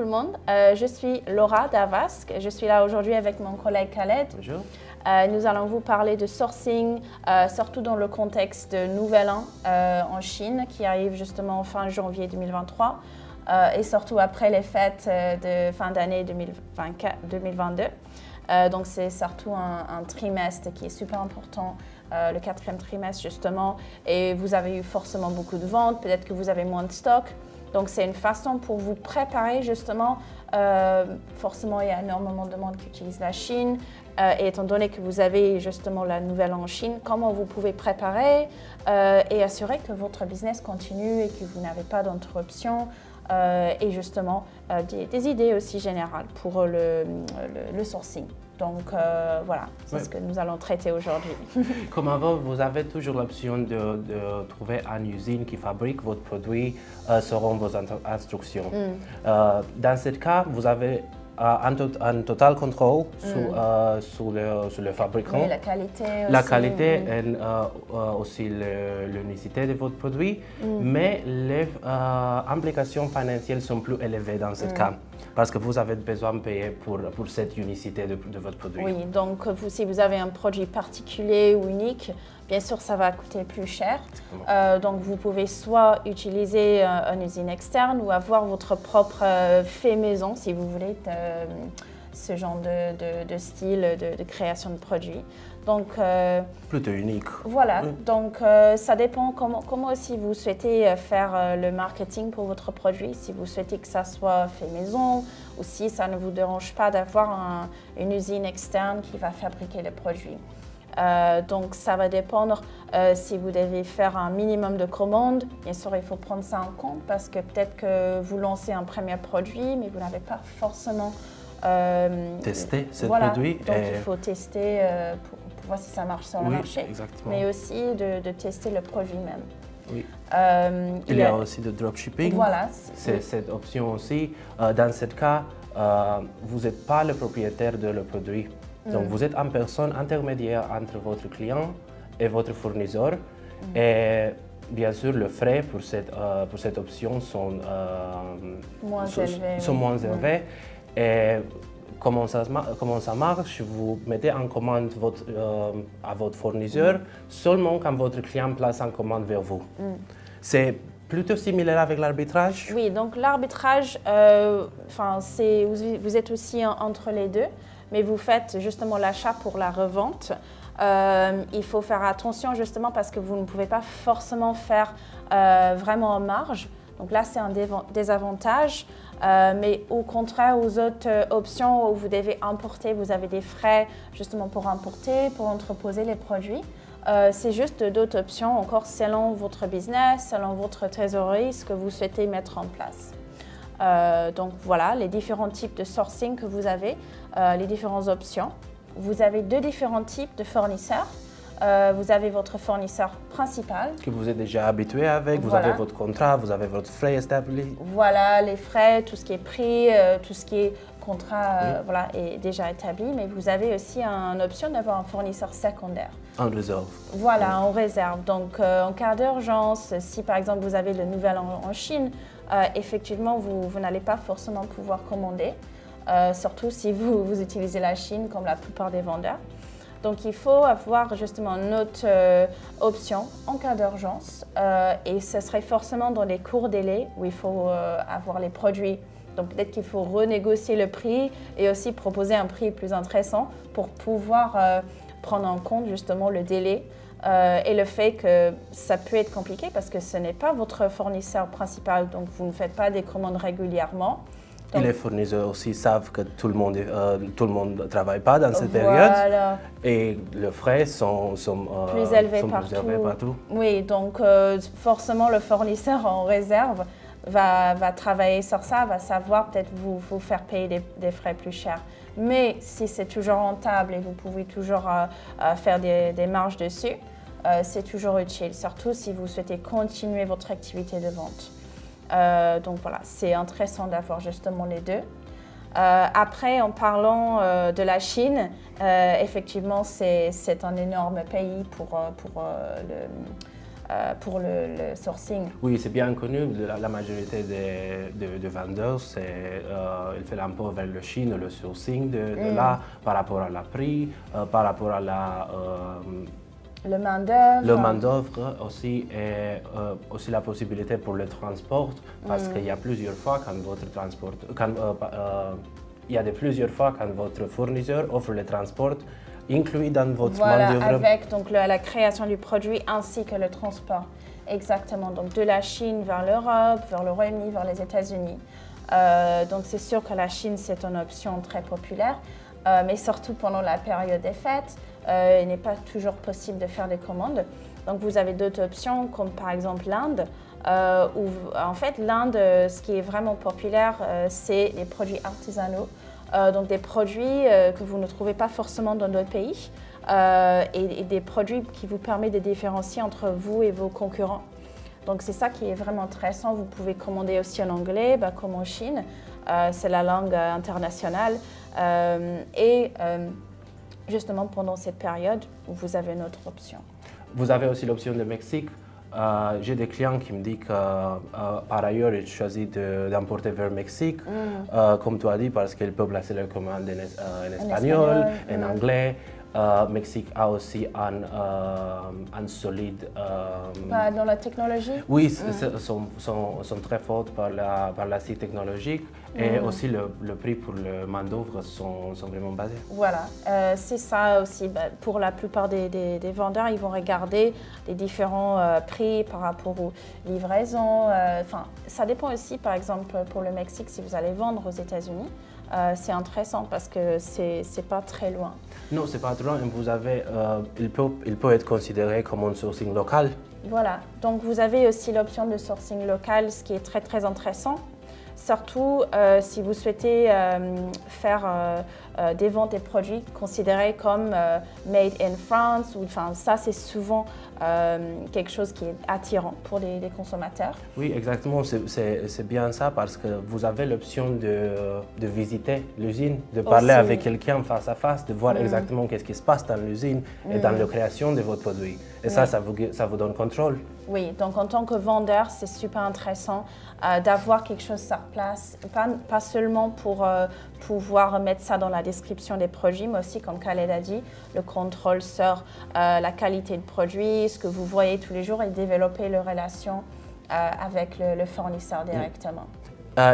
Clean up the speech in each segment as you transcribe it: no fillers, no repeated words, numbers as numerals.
tout le monde. Je suis Laura Davasque. Je suis là aujourd'hui avec mon collègue Khaled. Bonjour. Nous allons vous parler de sourcing, surtout dans le contexte de Nouvel An en Chine, qui arrive justement fin janvier 2023 et surtout après les fêtes de fin d'année 2022. Donc c'est surtout un trimestre qui est super important, le 4e trimestre justement, et vous avez eu forcément beaucoup de ventes, peut-être que vous avez moins de stock. Donc c'est une façon pour vous préparer justement, forcément il y a énormément de monde qui utilise la Chine, et étant donné que vous avez justement la Nouvelle An en Chine, comment vous pouvez préparer et assurer que votre business continue et que vous n'avez pas d'interruption. Et justement des idées aussi générales pour le sourcing. Donc voilà, c'est ce que nous allons traiter aujourd'hui. Comme avant, vous avez toujours l'option de trouver une usine qui fabrique votre produit selon vos instructions. Dans ce cas, vous avez un total contrôle sur le fabricant. Oui, la qualité aussi. La qualité et aussi l'unicité de votre produit, mais les implications financières sont plus élevées dans ce cas, parce que vous avez besoin de payer pour cette unicité de votre produit. Oui, donc si vous avez un produit particulier ou unique, bien sûr, ça va coûter plus cher. Donc, vous pouvez soit utiliser une usine externe ou avoir votre propre fait maison, si vous voulez, ce genre de style de création de produits. Donc, plutôt unique. Voilà, donc ça dépend comment aussi vous souhaitez faire le marketing pour votre produit, si vous souhaitez que ça soit fait maison ou si ça ne vous dérange pas d'avoir une usine externe qui va fabriquer le produit. Donc ça va dépendre si vous devez faire un minimum de commandes. Bien sûr, il faut prendre ça en compte parce que peut-être que vous lancez un premier produit, mais vous n'avez pas forcément testé ce voilà, produit. Donc il faut tester pour voir si ça marche sur le marché, exactement. mais aussi de tester le produit même. Oui. Il y a aussi le dropshipping. Voilà. C'est cette option aussi. Dans ce cas, vous n'êtes pas le propriétaire de le produit. Donc, vous êtes une personne intermédiaire entre votre client et votre fournisseur. Et bien sûr, les frais pour cette option sont moins élevés. Et comment ça marche? Vous mettez en commande à votre fournisseur seulement quand votre client place en commande vers vous. C'est plutôt similaire avec l'arbitrage? Oui, donc l'arbitrage, vous êtes aussi entre les deux. Mais vous faites justement l'achat pour la revente. Il faut faire attention justement parce que vous ne pouvez pas forcément faire vraiment en marge. Donc là, c'est un désavantage. Mais au contraire, aux autres options où vous devez importer, vous avez des frais justement pour importer, pour entreposer les produits. C'est juste d'autres options encore selon votre business, selon votre trésorerie, ce que vous souhaitez mettre en place. Donc voilà, les différents types de sourcing que vous avez, les différentes options. Vous avez deux différents types de fournisseurs. Vous avez votre fournisseur principal. Que vous êtes déjà habitué avec, vous avez votre contrat, vous avez votre frais établi. Voilà, les frais, tout ce qui est prix, tout ce qui est contrat voilà, est déjà établi. Mais vous avez aussi une option d'avoir un fournisseur secondaire. En réserve. Voilà, en réserve. Donc en cas d'urgence, si par exemple vous avez le Nouvel An en Chine, effectivement, vous n'allez pas forcément pouvoir commander, surtout si vous utilisez la Chine comme la plupart des vendeurs. Donc, il faut avoir justement une autre option en cas d'urgence et ce serait forcément dans les courts délais où il faut avoir les produits. Donc, peut-être qu'il faut renégocier le prix et aussi proposer un prix plus intéressant pour pouvoir prendre en compte justement le délai. Et le fait que ça peut être compliqué parce que ce n'est pas votre fournisseur principal, donc vous ne faites pas des commandes régulièrement. Donc, et les fournisseurs aussi savent que tout le monde ne travaille pas dans cette période et les frais sont plus élevés partout. Oui, donc forcément le fournisseur en réserve va travailler sur ça, va savoir peut-être vous faire payer des frais plus chers. Mais si c'est toujours rentable et vous pouvez toujours faire des marges dessus, c'est toujours utile, surtout si vous souhaitez continuer votre activité de vente. Donc voilà, c'est intéressant d'avoir justement les deux. Après, en parlant de la Chine, effectivement, c'est un énorme pays pour pour le sourcing. Oui, c'est bien connu. La majorité des vendeurs, ils font un peu vers le Chine, le sourcing de là, par rapport à la prix, par rapport à le main-d'œuvre. Le main-d'œuvre aussi, et aussi la possibilité pour le transport, parce qu'il y a plusieurs fois quand plusieurs fois quand votre fournisseur offre le transport inclus dans votre main-d'œuvre. Avec donc la création du produit ainsi que le transport. Exactement, donc de la Chine vers l'Europe, vers le Royaume-Uni, vers les États-Unis. Donc c'est sûr que la Chine, c'est une option très populaire, mais surtout pendant la période des fêtes, il n'est pas toujours possible de faire des commandes. Donc vous avez d'autres options, comme par exemple l'Inde, où en fait l'Inde, ce qui est vraiment populaire, c'est les produits artisanaux. Donc des produits que vous ne trouvez pas forcément dans d'autres pays et des produits qui vous permettent de différencier entre vous et vos concurrents. Donc c'est ça qui est vraiment intéressant. Vous pouvez commander aussi en anglais, comme en Chine. C'est la langue internationale. Justement pendant cette période, vous avez une autre option. Vous avez aussi l'option de Mexique. J'ai des clients qui me disent que par ailleurs, ils choisissent d'importer vers le Mexique, comme tu as dit, parce qu'ils peuvent placer leurs commandes en espagnol, en anglais. Mexique a aussi un solide... dans la technologie? Oui, sont très forts par la site technologique et aussi le prix pour le main-d'œuvre sont vraiment basés. Voilà, c'est ça aussi. Pour la plupart des vendeurs, ils vont regarder les différents prix par rapport aux livraisons. Ça dépend aussi, par exemple, pour le Mexique, si vous allez vendre aux États-Unis. C'est intéressant parce que c'est pas très loin. Non, c'est pas très loin. Vous avez, il peut être considéré comme un sourcing local. Voilà. Donc vous avez aussi l'option de sourcing local, ce qui est très très intéressant. Surtout si vous souhaitez faire des ventes des produits considérés comme made in France. Ça, c'est souvent quelque chose qui est attirant pour les consommateurs. Oui, exactement. C'est bien ça parce que vous avez l'option de visiter l'usine, de parler avec quelqu'un face à face, de voir exactement qu'est-ce qui se passe dans l'usine et dans la création de votre produit. Et ça vous donne contrôle. Oui, donc en tant que vendeur, c'est super intéressant d'avoir quelque chose sur place, pas seulement pour pouvoir mettre ça dans la description des produits, mais aussi, comme Khaled a dit, le contrôle sur la qualité de produit, ce que vous voyez tous les jours et développer les relations avec le fournisseur directement.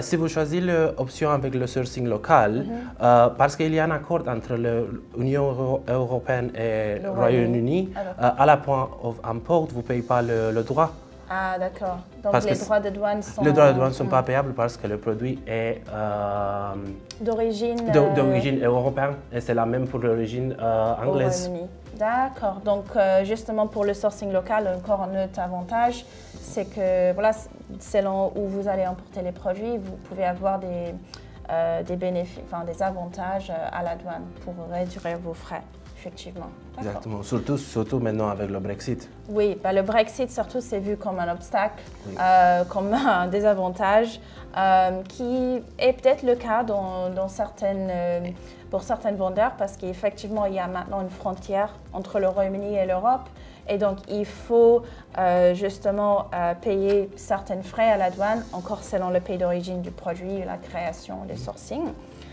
Si vous choisissez l'option avec le sourcing local, parce qu'il y a un accord entre l'Union européenne et le Royaume-Uni, à la point d'import, vous ne payez pas le droit. Ah, d'accord. Donc les droits de douane sont... Les droits de douane ne sont pas payables parce que le produit est d'origine européenne et c'est la même pour l'origine anglaise. D'accord. Donc justement pour le sourcing local, encore un autre avantage, c'est que voilà, selon où vous allez importer les produits, vous pouvez avoir des bénéfices, des avantages à la douane pour réduire vos frais. Effectivement. Exactement, surtout maintenant avec le Brexit. Oui, le Brexit surtout c'est vu comme un obstacle, comme un désavantage, qui est peut-être le cas pour certains vendeurs parce qu'effectivement il y a maintenant une frontière entre le Royaume-Uni et l'Europe et donc il faut justement payer certains frais à la douane, encore selon le pays d'origine du produit, la création, le sourcing.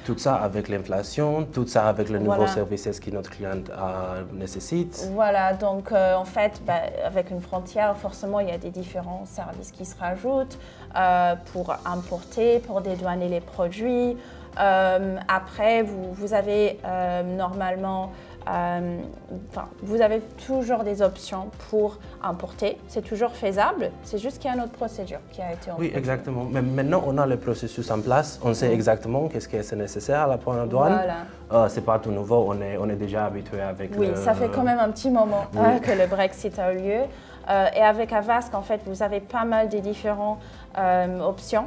Tout ça avec l'inflation, tout ça avec les nouveaux services que notre client nécessite. Voilà, donc en fait, avec une frontière, forcément, il y a des différents services qui se rajoutent pour importer, pour dédouaner les produits. Après, vous avez normalement... vous avez toujours des options pour importer. C'est toujours faisable. C'est juste qu'il y a une autre procédure qui a été introduite. Oui, exactement. Mais maintenant, on a le processus en place. On sait exactement qu'est-ce qui est nécessaire à la point de douane. Voilà. C'est pas tout nouveau. On est déjà habitué avec. Oui, ça fait quand même un petit moment que le Brexit a eu lieu. Et avec Avast, en fait, vous avez pas mal de différentes options.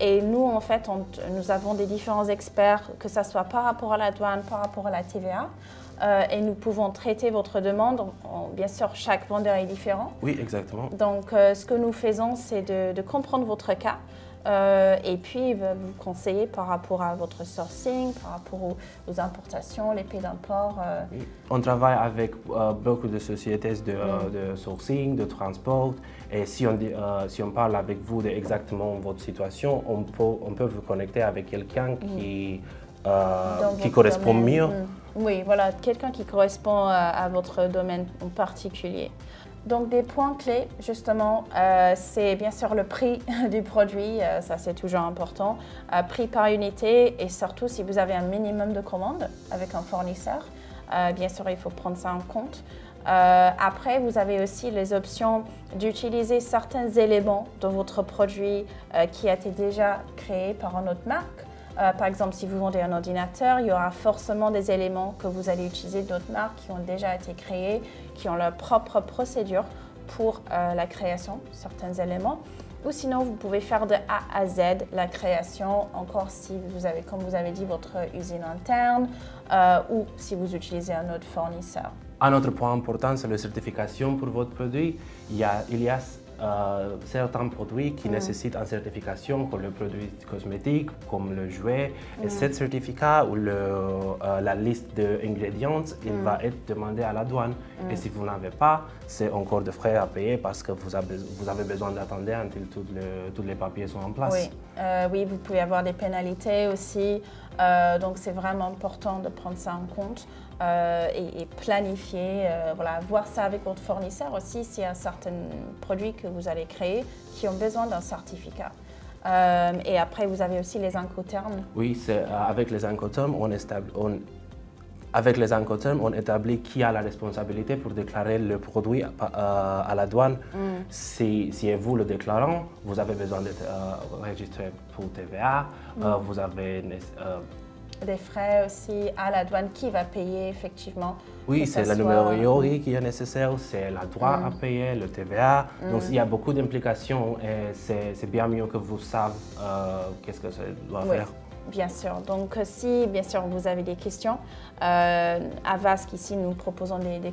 Et nous, en fait, nous avons des différents experts, que ce soit par rapport à la douane, par rapport à la TVA. Et nous pouvons traiter votre demande. Bien sûr, chaque vendeur est différent. Oui, exactement. Donc, ce que nous faisons, c'est de comprendre votre cas, et puis il va vous conseiller par rapport à votre sourcing, par rapport aux importations, les pays d'import. On travaille avec beaucoup de sociétés de sourcing, de transport, et si on parle avec vous de exactement votre situation, on peut vous connecter avec quelqu'un qui correspond mieux. Oui, voilà, quelqu'un qui correspond à votre domaine en particulier. Donc des points clés, justement, c'est bien sûr le prix du produit, ça c'est toujours important, prix par unité et surtout si vous avez un minimum de commandes avec un fournisseur, bien sûr il faut prendre ça en compte. Après, vous avez aussi les options d'utiliser certains éléments de votre produit qui a été déjà créé par une autre marque. Par exemple, si vous vendez un ordinateur, il y aura forcément des éléments que vous allez utiliser d'autres marques qui ont déjà été créés, qui ont leur propre procédure pour la création de certains éléments. Ou sinon, vous pouvez faire de A à Z la création, encore si vous avez, comme vous avez dit, votre usine interne ou si vous utilisez un autre fournisseur. Un autre point important, c'est la certification pour votre produit. Il y a certains produits qui nécessitent une certification, comme le produit cosmétique, comme le jouet. Et ce certificat ou la liste d'ingrédients, il va être demandé à la douane. Et si vous n'avez pas, c'est encore des frais à payer parce que vous avez besoin d'attendre until tous les papiers sont en place. Oui, oui, vous pouvez avoir des pénalités aussi. Donc c'est vraiment important de prendre ça en compte et planifier, voilà, voir ça avec votre fournisseur aussi s'il y a certains produits que vous allez créer qui ont besoin d'un certificat. Et après, vous avez aussi les Incoterms. Oui, avec les Incoterms, on établit qui a la responsabilité pour déclarer le produit à la douane. Si c'est vous le déclarant, vous avez besoin d'être enregistré pour TVA, vous avez des frais aussi à la douane qui va payer effectivement. Oui, c'est le numéro IORI qui est nécessaire, c'est la droit à payer, le TVA. Donc il y a beaucoup d'implications et c'est bien mieux que vous savez qu'est-ce que ça doit faire. Bien sûr. Donc, si bien sûr vous avez des questions, à VASC ici nous proposons des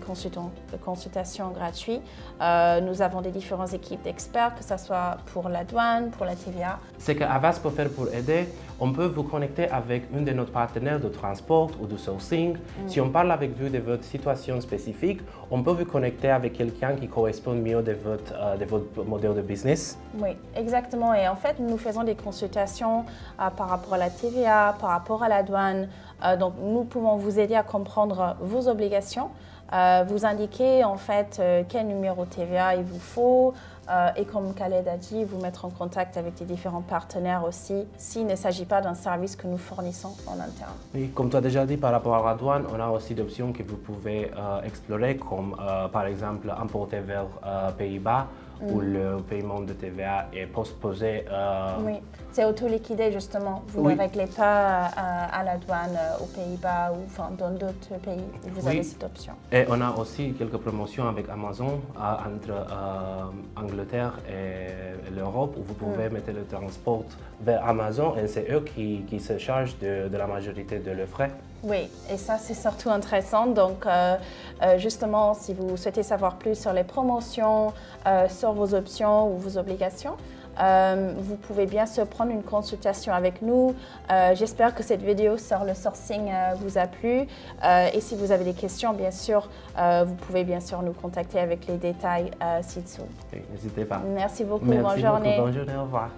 consultations gratuites. Nous avons des différentes équipes d'experts, que ce soit pour la douane, pour la TVA. Ce que VASC peut faire pour aider, on peut vous connecter avec une de nos partenaires de transport ou de sourcing. Si on parle avec vous de votre situation spécifique, on peut vous connecter avec quelqu'un qui correspond mieux de votre modèle de business. Oui, exactement. Et en fait, nous faisons des consultations par rapport à la TVA, par rapport à la douane. Donc, nous pouvons vous aider à comprendre vos obligations, vous indiquer en fait quel numéro TVA il vous faut et comme Khaled a dit, vous mettre en contact avec les différents partenaires aussi s'il ne s'agit pas d'un service que nous fournissons en interne. Oui, comme tu as déjà dit par rapport à la douane, on a aussi d'options que vous pouvez explorer comme par exemple importer vers Pays-Bas où le paiement de TVA est postposé. Oui, c'est auto-liquidé justement. Vous ne réglez pas à la douane aux Pays-Bas ou enfin, dans d'autres pays où vous avez cette option. Et on a aussi quelques promotions avec Amazon entre Angleterre et l'Europe où vous pouvez mettre le transport vers Amazon et c'est eux qui se chargent de la majorité de leurs frais. Oui, et ça c'est surtout intéressant. Donc justement, si vous souhaitez savoir plus sur les promotions, sur vos options ou vos obligations, vous pouvez bien sûr prendre une consultation avec nous. J'espère que cette vidéo sur le sourcing vous a plu. Et si vous avez des questions, bien sûr, vous pouvez bien sûr nous contacter avec les détails ci-dessous. N'hésitez pas. Merci beaucoup, Merci bonne journée. Bonne journée, au revoir.